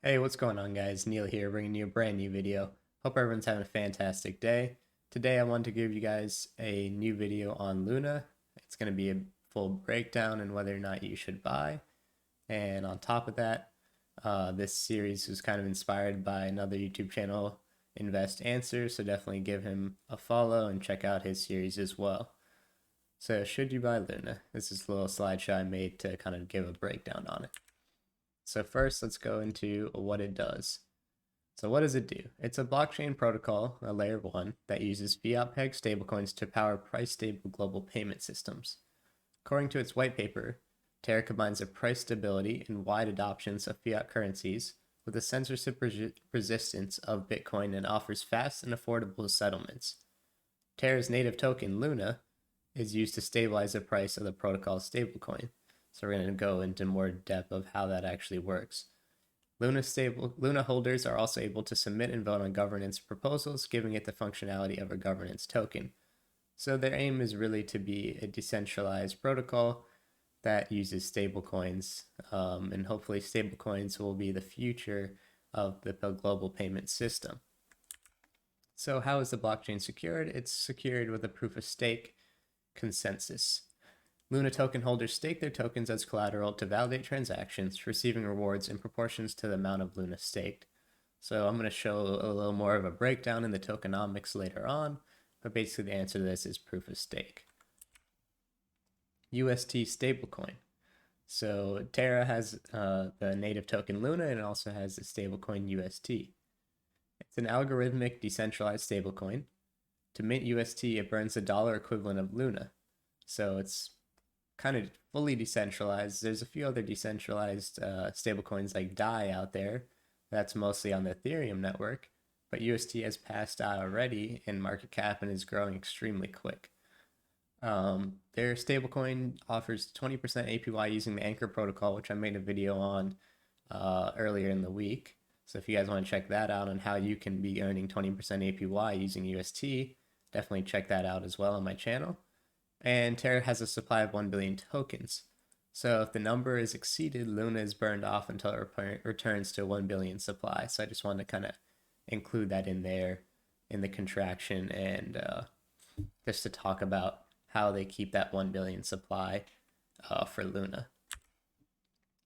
Hey, what's going on, guys? Neil here, bringing you a brand new video. Hope everyone's having a fantastic day. Today, I wanted to give you guys a new video on Luna. It's going to be a full breakdown and whether or not you should buy. And on top of that, this series was kind of inspired by another YouTube channel, Invest Answers, so definitely give him a follow and check out his series as well. So, should you buy Luna? This is a little slideshow I made to kind of give a breakdown on it. So first, let's go into what it does. So what does it do? It's a blockchain protocol, a layer 1, that uses fiat-pegged stablecoins to power price-stable global payment systems. According to its white paper, Terra combines the price stability and wide adoptions of fiat currencies with the censorship resistance of Bitcoin and offers fast and affordable settlements. Terra's native token, Luna, is used to stabilize the price of the protocol's stablecoin. So we're going to go into more depth of how that actually works. Luna holders are also able to submit and vote on governance proposals, giving it the functionality of a governance token. So their aim is really to be a decentralized protocol that uses stablecoins, and hopefully stablecoins will be the future of the global payment system. So how is the blockchain secured? It's secured with a proof of stake consensus. Luna token holders stake their tokens as collateral to validate transactions, receiving rewards in proportions to the amount of Luna staked. So I'm going to show a little more of a breakdown in the tokenomics later on, but basically the answer to this is proof of stake. UST Stablecoin. So Terra has the native token Luna and it also has the stablecoin UST. It's an algorithmic decentralized stablecoin. To mint UST, it burns the dollar equivalent of Luna. So it's kind of fully decentralized. There's a few other decentralized stablecoins like DAI out there. That's mostly on the Ethereum network, but UST has passed out already in market cap and is growing extremely quick. Their stablecoin offers 20% APY using the Anchor protocol, which I made a video on earlier in the week. So if you guys want to check that out on how you can be earning 20% APY using UST, definitely check that out as well on my channel. And Terra has a supply of 1 billion tokens. So if the number is exceeded, Luna is burned off until it returns to 1 billion supply. So I just wanted to kind of include that in there in the contraction and just to talk about how they keep that 1 billion supply for Luna.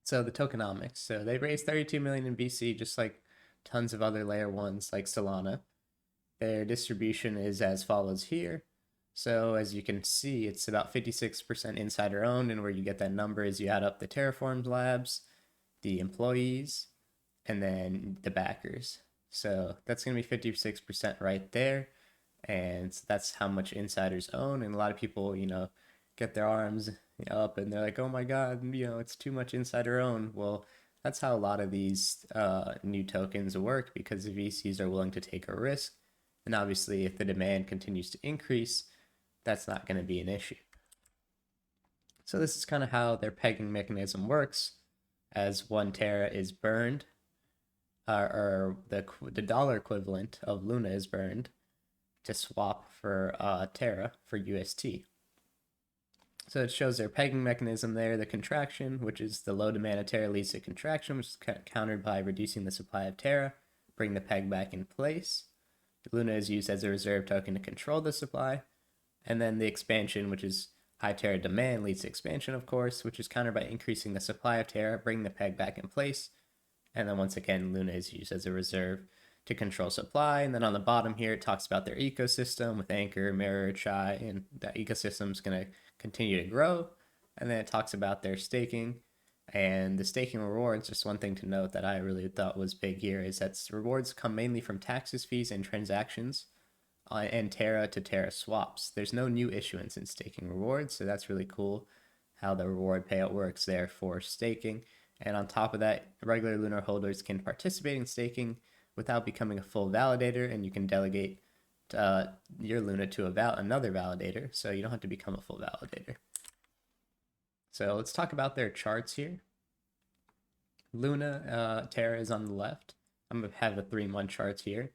So the tokenomics. So they raised 32 million in VC, just like tons of other layer 1s like Solana. Their distribution is as follows here. So as you can see, it's about 56% insider owned, and where you get that number is you add up the Terraform labs, the employees, and then the backers. So that's going to be 56% right there, and that's how much insiders own. And a lot of people, get their arms up and they're like, oh my God, it's too much insider own. Well, that's how a lot of these new tokens work, because the VCs are willing to take a risk. And obviously, if the demand continues to increase, that's not going to be an issue. So this is kind of how their pegging mechanism works. As 1 Terra is burned, or the dollar equivalent of Luna is burned, to swap for Terra for UST. So it shows their pegging mechanism there, the contraction, which is the low demand of Terra leads to contraction, which is countered by reducing the supply of Terra, bring the peg back in place. Luna is used as a reserve token to control the supply. And then the expansion, which is high Terra demand, leads to expansion, of course, which is countered by increasing the supply of Terra, bringing the peg back in place. And then once again, Luna is used as a reserve to control supply. And then on the bottom here, it talks about their ecosystem with Anchor, Mirror, Chai, and that ecosystem is going to continue to grow. And then it talks about their staking. And the staking rewards, just one thing to note that I really thought was big here, is that rewards come mainly from taxes, fees, and transactions, and Terra to Terra swaps. There's no new issuance in staking rewards, so that's really cool how the reward payout works there for staking. And on top of that, regular Luna holders can participate in staking without becoming a full validator, and you can delegate your Luna to another validator, so you don't have to become a full validator. So let's talk about their charts here. Luna, Terra is on the left. I'm going to have the 3-month charts here.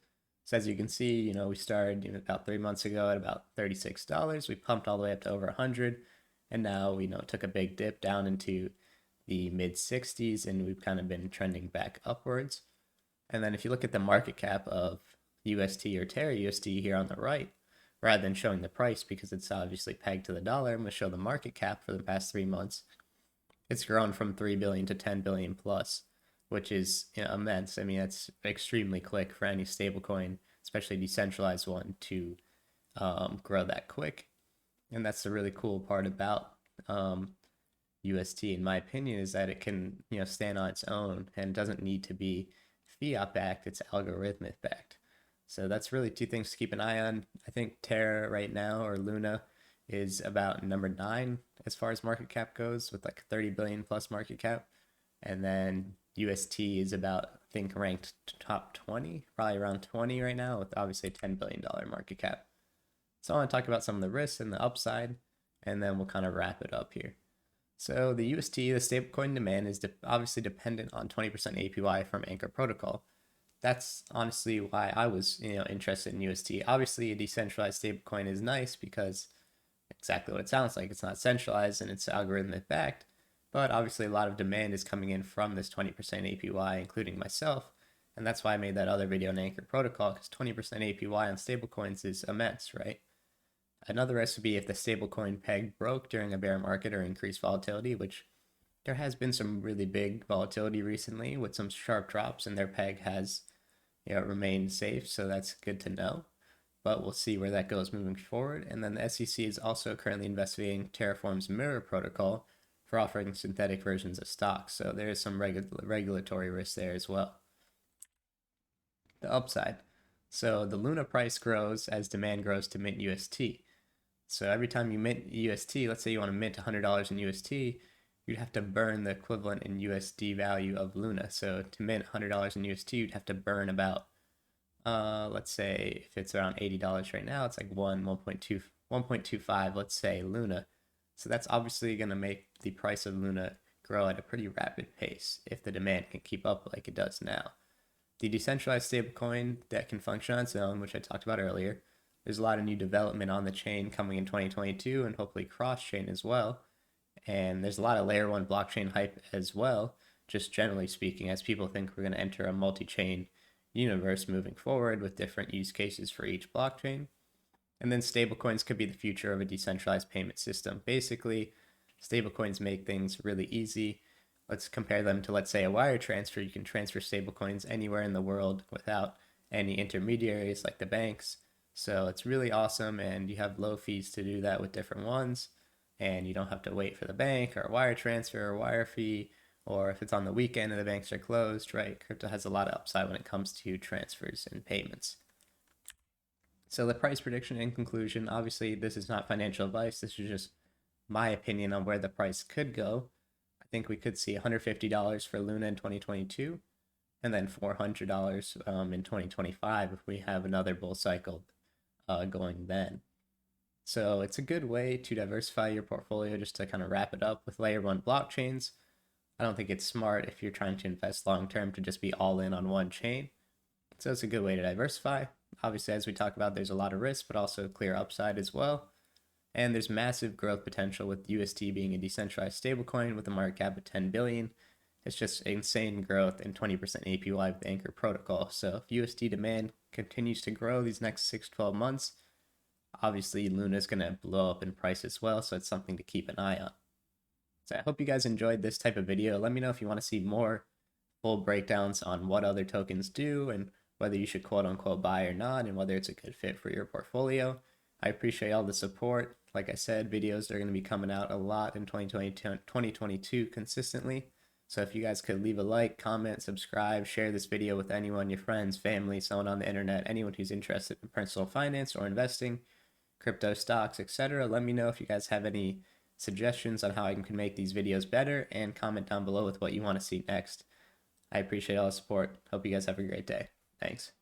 So as you can see, we started about 3 months ago at about $36. We pumped all the way up to over 100, and now we took a big dip down into the mid 60s, and we've kind of been trending back upwards. And then if you look at the market cap of UST or Terra UST here on the right, rather than showing the price because it's obviously pegged to the dollar, I'm going to show the market cap for the past 3 months. It's grown from 3 billion to 10 billion plus, which is immense. I mean, that's extremely quick for any stablecoin, especially decentralized one, to grow that quick. And that's the really cool part about UST, in my opinion, is that it can stand on its own and doesn't need to be fiat backed. It's algorithmic backed. So that's really two things to keep an eye on. I think Terra right now, or Luna, is about number 9 as far as market cap goes, with like 30 billion plus market cap. And then UST is about, I think, ranked top 20, probably around 20 right now, with obviously a $10 billion market cap. So I want to talk about some of the risks and the upside, and then we'll kind of wrap it up here. So the UST, the stablecoin demand, is obviously dependent on 20% APY from Anchor Protocol. That's honestly why I was interested in UST. Obviously, a decentralized stablecoin is nice because exactly what it sounds like. It's not centralized and it's algorithmic backed, but obviously a lot of demand is coming in from this 20% APY, including myself. And that's why I made that other video on Anchor Protocol, because 20% APY on stablecoins is immense, right? Another risk would be if the stablecoin peg broke during a bear market or increased volatility, which there has been some really big volatility recently with some sharp drops, and their peg has remained safe, so that's good to know. But we'll see where that goes moving forward. And then the SEC is also currently investigating Terraform's Mirror protocol for offering synthetic versions of stocks, so there is some regulatory risk there as well. The upside. So the Luna price grows as demand grows to mint UST. So every time you mint UST, let's say you want to mint $100 in UST, you'd have to burn the equivalent in USD value of Luna. So to mint $100 in UST, you'd have to burn about, let's say if it's around $80 right now, it's like 1.25, let's say, Luna. So that's obviously going to make the price of Luna grow at a pretty rapid pace if the demand can keep up like it does now. The decentralized stablecoin that can function on its own, which I talked about earlier, there's a lot of new development on the chain coming in 2022 and hopefully cross-chain as well. And there's a lot of layer 1 blockchain hype as well, just generally speaking, as people think we're going to enter a multi-chain universe moving forward with different use cases for each blockchain. And then stablecoins could be the future of a decentralized payment system. Basically, stablecoins make things really easy. Let's compare them to, let's say, a wire transfer. You can transfer stablecoins anywhere in the world without any intermediaries like the banks. So it's really awesome, and you have low fees to do that with different ones, and you don't have to wait for the bank or a wire transfer or wire fee, or if it's on the weekend and the banks are closed, right? Crypto has a lot of upside when it comes to transfers and payments. So the price prediction in conclusion, obviously this is not financial advice. This is just my opinion on where the price could go. I think we could see $150 for Luna in 2022, and then $400 in 2025 if we have another bull cycle going then. So it's a good way to diversify your portfolio. Just to kind of wrap it up, with layer 1 blockchains, I don't think it's smart if you're trying to invest long term to just be all in on one chain. So it's a good way to diversify. Obviously, as we talk about, there's a lot of risk, but also clear upside as well. And there's massive growth potential with UST being a decentralized stablecoin with a market cap of 10 billion. It's just insane growth and 20% APY with Anchor Protocol. So if UST demand continues to grow these next 6-12 months, obviously Luna is going to blow up in price as well. So it's something to keep an eye on. So I hope you guys enjoyed this type of video. Let me know if you want to see more full breakdowns on what other tokens do and whether you should quote unquote buy or not, and whether it's a good fit for your portfolio. I appreciate all the support. Like I said, videos are going to be coming out a lot in 2022 consistently. So if you guys could leave a like, comment, subscribe, share this video with anyone, your friends, family, someone on the internet, anyone who's interested in personal finance or investing, crypto, stocks, etc. Let me know if you guys have any suggestions on how I can make these videos better, and comment down below with what you want to see next. I appreciate all the support. Hope you guys have a great day. Thanks.